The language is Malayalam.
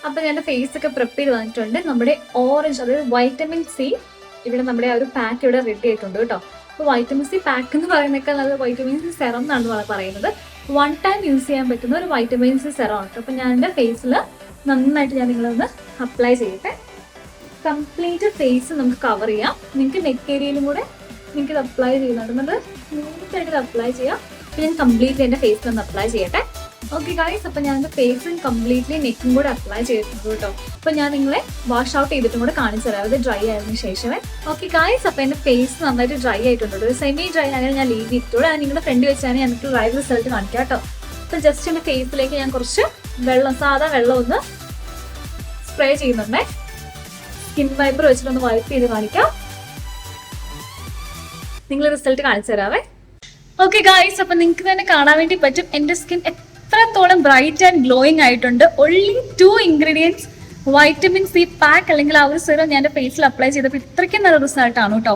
അപ്പൊ ഞാൻ ഫേസ് ഒക്കെ പ്രിപ്പയർ ചെയ്ത് വന്നിട്ടുണ്ട്. നമ്മുടെ ഓറഞ്ച്, അതായത് വൈറ്റമിൻ സി, ഇവിടെ നമ്മുടെ ആ ഒരു പാക്ക് ഇവിടെ റെഡി ആയിട്ടുണ്ട് കേട്ടോ. അപ്പോൾ വൈറ്റമിൻ സി പാക്ക് എന്ന് പറയുന്നേക്കാൾ അത് വൈറ്റമിൻ സി സെറം എന്നാണ് പറയുന്നത്. വൺ ടൈം യൂസ് ചെയ്യാൻ പറ്റുന്ന ഒരു വൈറ്റമിൻ സി സെറം ആണ്. അപ്പൊ ഞാൻ എൻ്റെ ഫേസിൽ നന്നായിട്ട് ഞാൻ നിങ്ങളൊന്ന് അപ്ലൈ ചെയ്യട്ടെ. കംപ്ലീറ്റ് ഫേസ് നമുക്ക് കവർ ചെയ്യാം. നിങ്ങൾക്ക് നെക്ക് ഏരിയയിലും കൂടെ നിങ്ങൾക്ക് ഇത് അപ്ലൈ ചെയ്യുന്നുണ്ട്. നമ്മൾ നീറ്റായിട്ട് ഇത് അപ്ലൈ ചെയ്യാം. അപ്പൊ ഞാൻ കംപ്ലീറ്റ്ലി എൻ്റെ ഫേസിൽ ഒന്ന് അപ്ലൈ ചെയ്യട്ടെ. ഓക്കെ ഗൈസ്, അപ്പൊ ഞാൻ എൻ്റെ ഫേസും കംപ്ലീറ്റ്ലി നെക്കും കൂടെ അപ്ലൈ ചെയ്തിട്ടുണ്ട് കേട്ടോ. അപ്പൊ ഞാൻ നിങ്ങളെ വാഷ് ഔട്ട് ചെയ്തിട്ടും കൂടെ കാണിച്ചു തരാം, അത് ഡ്രൈ ആയതിനു ശേഷമേ. ഓക്കെ ഗൈസ്, അപ്പൊ എൻ്റെ ഫേസ് നന്നായിട്ട് ഡ്രൈ ആയിട്ടുണ്ട്. ഒരു സെമി ഡ്രൈ ആയാലും ഞാൻ ലീവ് ചെയ്തിട്ടുള്ളൂ. ഞാൻ നിങ്ങളുടെ ഫ്രണ്ട് വെച്ചാൽ എനിക്ക് ലൈവ് റിസൾട്ട് കാണിക്കാം കേട്ടോ. അപ്പൊ ജസ്റ്റ് എൻ്റെ ഫേസിലേക്ക് ഞാൻ കുറച്ച് വെള്ളം, സാധാ വെള്ളം ഒന്ന് സ്പ്രേ ചെയ്യുന്നുണ്ടേ. സ്കിൻ വൈപ്പർ വെച്ചിട്ടൊന്ന് വൈപ്പ് ചെയ്ത് കാണിക്കാം. നിങ്ങൾ റിസൾട്ട് കാണിച്ചു തരാവേ. ഓക്കെ ഗൈസ്, അപ്പൊ നിങ്ങൾക്ക് തന്നെ കാണാൻ വേണ്ടി പറ്റും എൻ്റെ സ്കിൻ എത്രത്തോളം ബ്രൈറ്റ് ആൻഡ് ഗ്ലോയിങ് ആയിട്ടുണ്ട്. Only 2 ingredients, vitamin C pack അല്ലെങ്കിൽ ആ ഒരു സിറം ഞാൻ എൻ്റെ ഫേസിൽ അപ്ലൈ ചെയ്തപ്പോൾ ഇത്രയ്ക്കും നല്ല റിസൾട്ട് ആണ് കേട്ടോ.